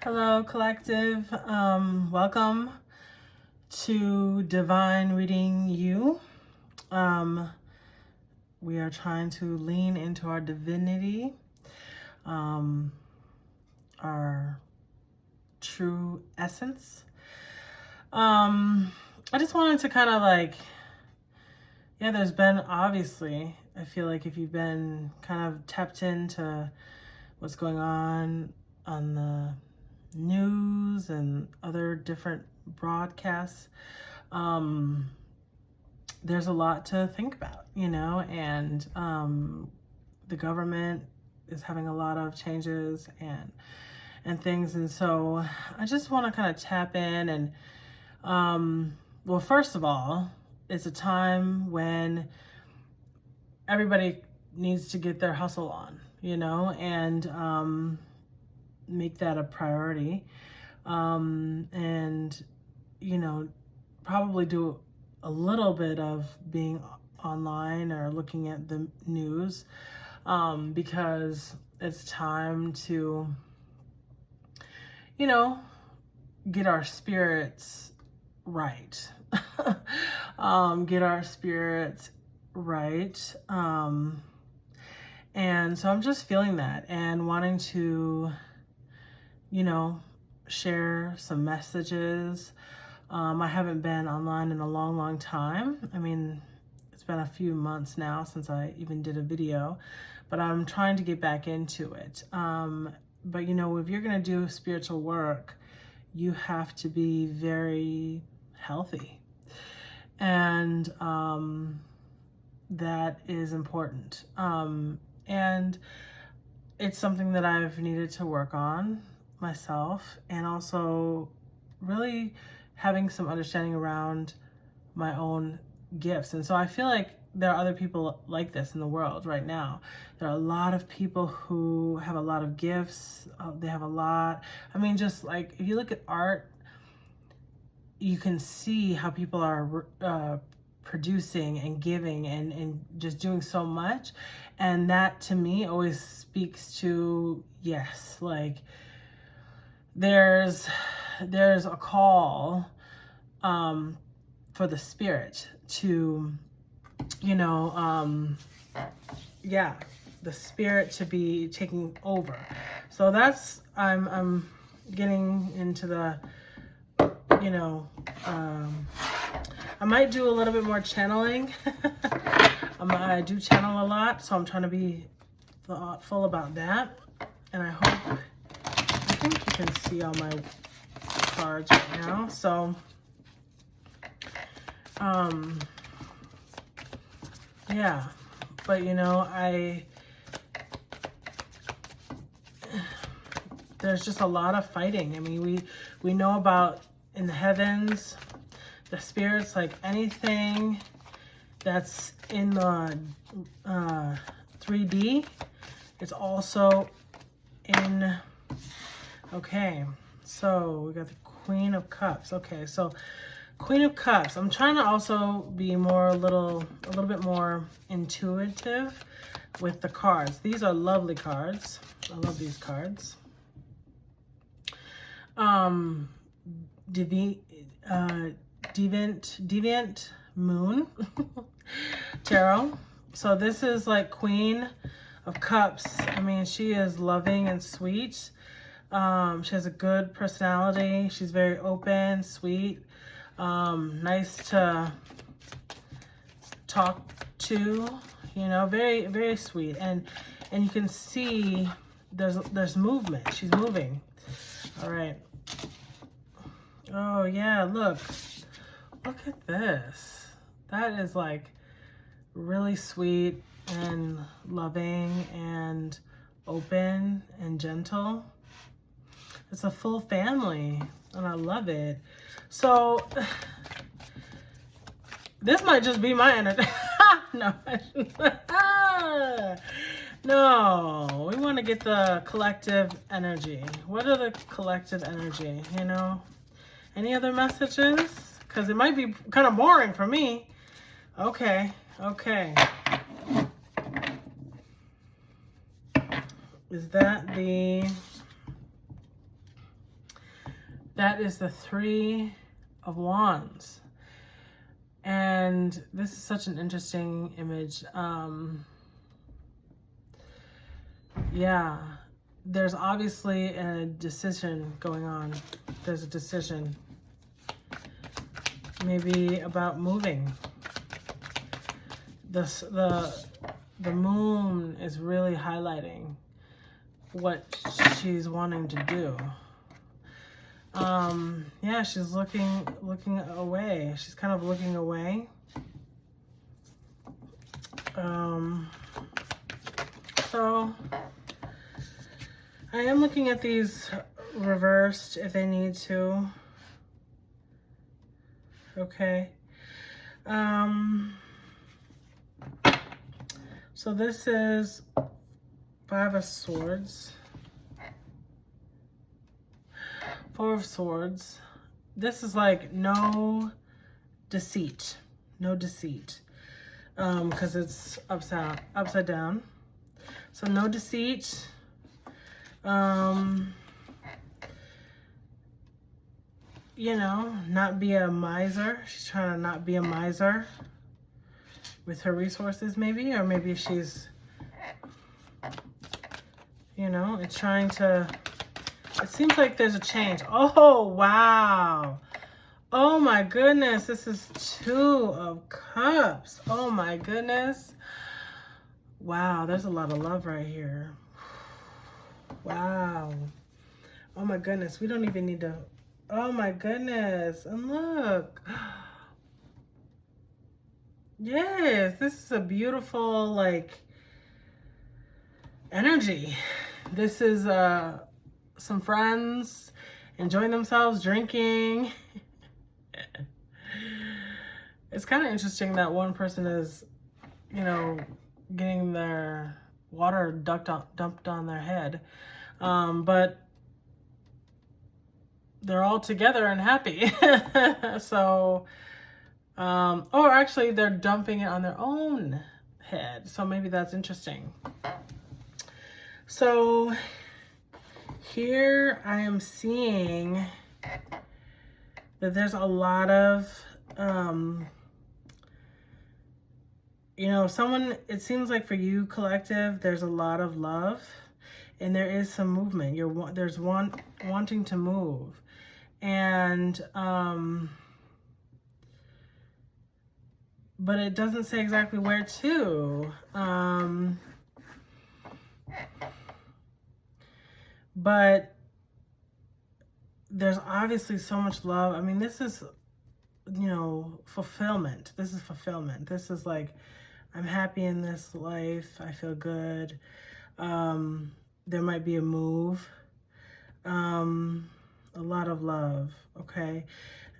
Hello, collective. Welcome to Divine Reading You. Um, we are trying to lean into our divinity, our true essence. I just wanted to kind of there's been obviously, I feel like if you've been kind of tapped into what's going on the news and other different broadcasts, there's a lot to think about, and the government is having a lot of changes and things. And so I just want to kind of tap in and, well, first of all, it's a time when everybody needs to get their hustle on, and make that a priority. And, probably do a little bit of being online or looking at the news, because it's time to, get our spirits right. Get our spirits right. And so I'm just feeling that and wanting to, share some messages. I haven't been online in a long time. I mean, it's been a few months now since I even did a video, but I'm trying to get back into it. But if you're going to do spiritual work, you have to be very healthy. And that is important. And it's something that I've needed to work on myself, and also really having some understanding around my own gifts. And so I feel like there are other people like this in the world right now. There are a lot of people who have a lot of gifts. They have a lot. I mean, just like if you look at art, you can see how people are producing and giving and just doing so much. And that to me always speaks to, yes, like there's a call for the spirit to, the spirit to be taking over. So that's, I'm getting into the, I might do a little bit more channeling. I do channel a lot, so I'm trying to be thoughtful about that. And I think you can see all my cards right now. So, yeah, but there's just a lot of fighting. I mean, we know about in the heavens, the spirits, like anything that's in the 3D, it's also in, okay, so we got the Queen of Cups. Okay, so Queen of Cups. I'm trying to also be a little bit more intuitive with the cards. These are lovely cards. I love these cards. Deviant Moon Tarot. So this is like Queen of Cups. I mean, she is loving and sweet. She has a good personality. She's very open, sweet, nice to talk to, very, very sweet. And you can see there's movement. She's moving. All right. Oh yeah, look at this. That is like really sweet and loving and open and gentle. It's a full family and I love it. So this might just be my energy. No. No, we want to get the collective energy. What are the collective energy, Any other messages? Because it might be kind of boring for me. Okay. Is that the that is the Three of Wands. And this is such an interesting image. Yeah, there's obviously a decision going on. There's a decision, maybe about moving. The moon is really highlighting what she's wanting to do. Yeah, she's looking away. She's kind of looking away. So I am looking at these reversed if they need to. Okay. So this is Five of Swords. Four of Swords. This is like no deceit. No deceit. Because it's upside down. So no deceit. You know, not be a miser. She's trying to not be a miser with her resources, maybe, or maybe she's, you know, it's trying to, it seems like there's a change. Oh, wow. Oh my goodness, this is Two of Cups. Oh my goodness. Wow, there's a lot of love right here. Wow. Oh my goodness, we don't even need to, oh my goodness, and look. Yes, this is a beautiful, like, energy. This is some friends enjoying themselves, drinking. It's kind of interesting that one person is, you know, getting their water dumped on their head. But they're all together and happy. So, or actually they're dumping it on their own head. So maybe that's interesting. So here I am seeing that there's a lot of, you know, it seems like for you, collective, there's a lot of love and there is some movement. There's wanting to move. And, but it doesn't say exactly where to. But there's obviously so much love. I mean, this is, you know, fulfillment. This is fulfillment. This is like, I'm happy in this life. I feel good. There might be a move. A lot of love, okay?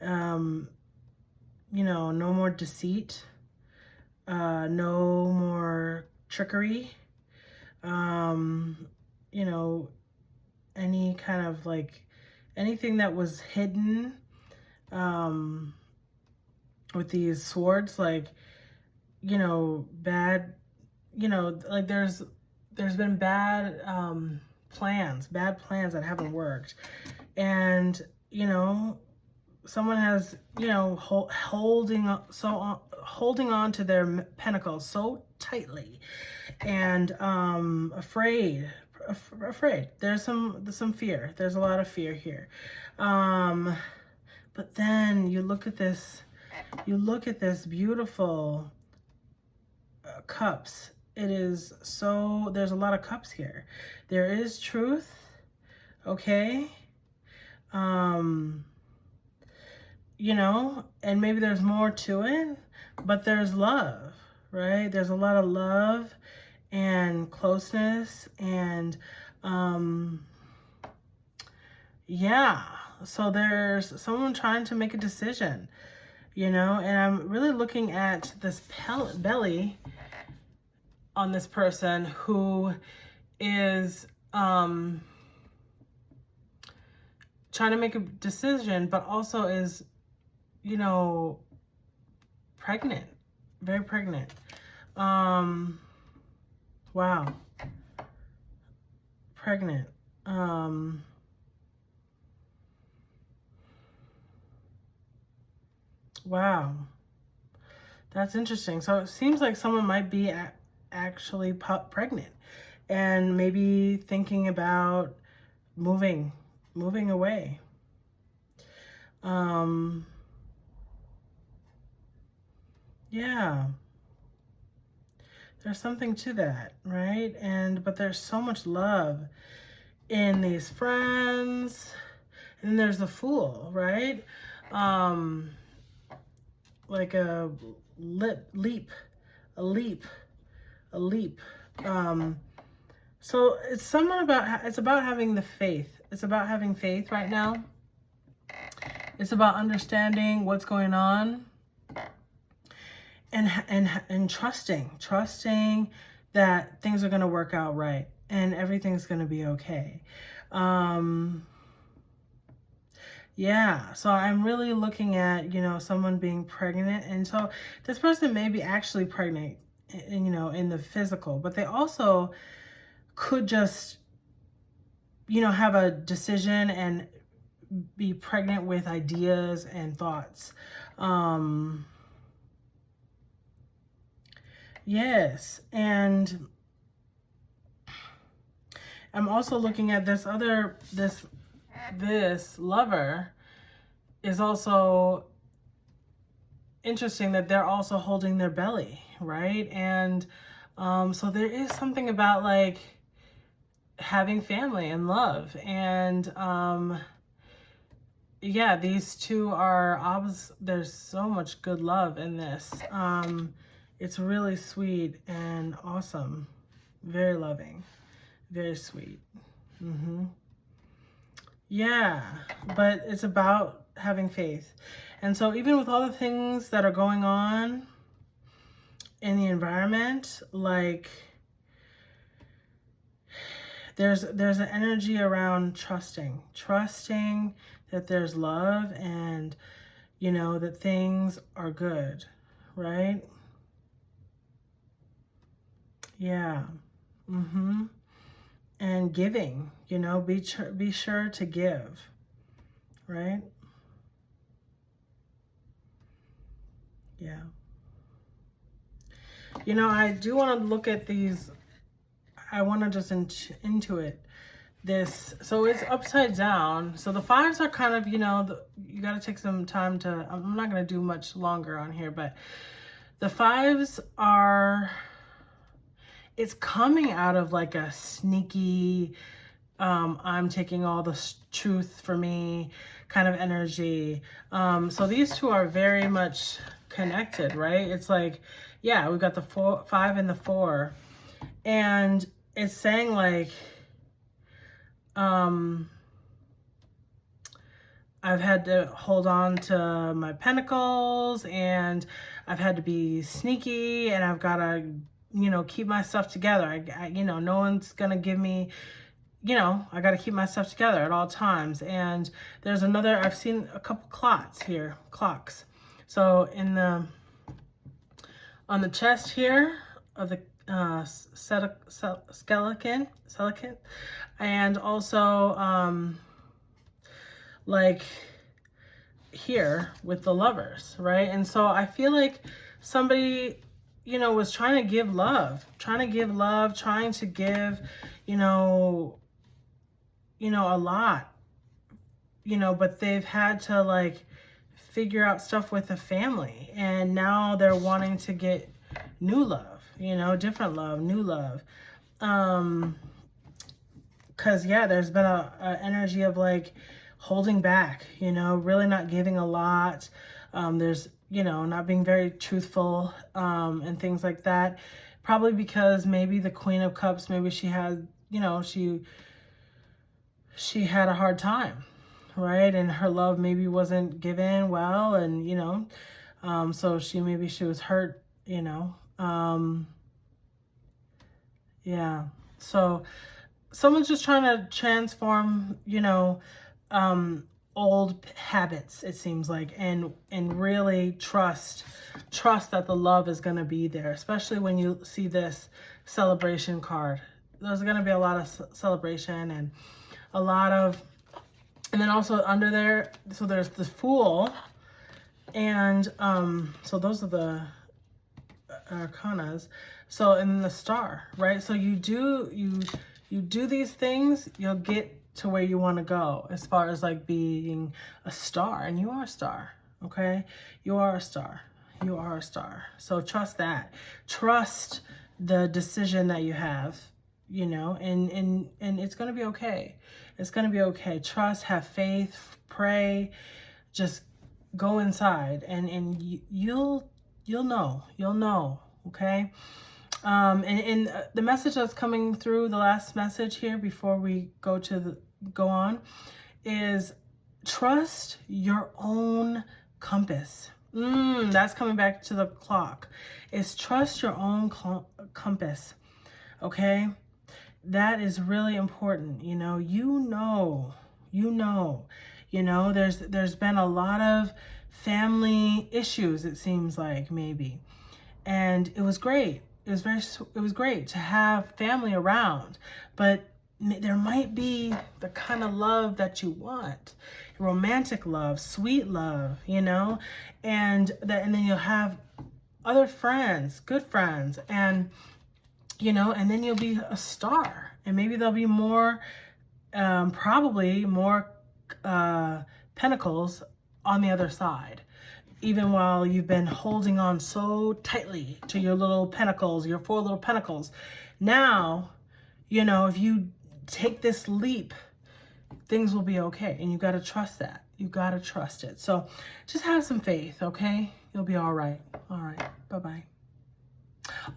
You know, no more deceit. No more trickery. You know, any kind of like, anything that was hidden with these swords, like, you know, bad, you know, like there's been bad plans that haven't worked. And, you know, someone has, you know, holding on to their pentacles so tightly, and afraid. There's some fear. There's a lot of fear here. But then you look at this beautiful cups. It is so, there's a lot of cups here. There is truth, okay? You know, and maybe there's more to it, but there's love, right? There's a lot of love and closeness and, yeah. So there's someone trying to make a decision, you know, and I'm really looking at this belly on this person who is trying to make a decision, but also is, you know, pregnant, very pregnant. Wow. Pregnant. Wow. That's interesting. So it seems like someone might be actually pregnant and maybe thinking about moving, moving away. Um, yeah, there's something to that, right? But there's so much love in these friends. And then there's the Fool, right? Um, like a leap, a leap, a leap. So it's about having the faith. It's about having faith right now. It's about understanding what's going on and trusting that things are going to work out right and everything's going to be okay. Yeah, so I'm really looking at, someone being pregnant. And so this person may be actually pregnant, in the physical, but they also could just, have a decision and be pregnant with ideas and thoughts. Yes, and I'm also looking at this lover is also interesting that they're also holding their belly, right? And so there is something about like having family and love. And yeah, these two are there's so much good love in this. It's really sweet and awesome. Very loving. Very sweet. Yeah, but it's about having faith. And so even with all the things that are going on in the environment, like there's an energy around trusting that there's love and, that things are good, right? Yeah. And giving, be sure to give, right? Yeah. I do want to look at these. I want to just into it. So it's upside down. So the fives are kind of, you got to take some time to, I'm not going to do much longer on here, but the fives are, it's coming out of like a sneaky, I'm taking all the truth for me kind of energy. So these two are very much connected, right? It's like, yeah, we've got the 5 and the 4, and it's saying like, I've had to hold on to my pentacles, and I've had to be sneaky, and I've got to, keep my stuff together. I no one's going to give me, I got to keep my stuff together at all times. And there's I've seen a couple clocks. So on the chest here of the skeleton, and also like here with the lovers, right? And so I feel like somebody, was trying to give love, trying to give, a lot, but they've had to like figure out stuff with the family, and now they're wanting to get new love, different love, new love. Cause yeah, there's been a energy of like holding back, really not giving a lot. There's, not being very truthful, and things like that. Probably because maybe the Queen of Cups, maybe she had, she had a hard time, right? And her love maybe wasn't given well, and, so she was hurt, yeah. So someone's just trying to transform, old habits, it seems like, and really trust that the love is going to be there, especially when you see this celebration card. There's going to be a lot of celebration and a lot of, and then also under there, so there's the Fool, And so those are the arcanas. So in the star, right? So you do these things, you'll get to where you want to go as far as like being a star. And you are a star, okay? You are a star. You are a star. So trust that. Trust the decision that you have, you know, and it's going to be okay. It's going to be okay. Trust, have faith, pray, just go inside, and you'll know, okay? And the message that's coming through, the last message here before we go on, is trust your own compass. That's coming back to the clock. Is trust your own compass, okay? That is really important. You know, there's been a lot of family issues, it seems like, maybe. And it was great. It was great to have family around, but there might be the kind of love that you want, romantic love, sweet love, and then you'll have other friends, good friends, and then you'll be a star, and maybe there'll be more, probably more pentacles on the other side. Even while you've been holding on so tightly to your little pentacles, your 4 little pentacles. Now, if you take this leap, things will be okay. And you got to trust that. You got to trust it. So just have some faith, okay? You'll be all right. All right. Bye-bye.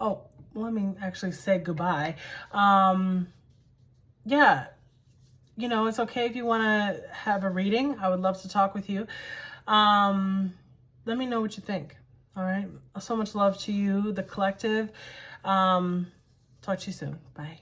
Oh, let me actually say goodbye. Yeah, it's okay if you want to have a reading. I would love to talk with you. Let me know what you think. All right. So much love to you, the collective. Talk to you soon. Bye.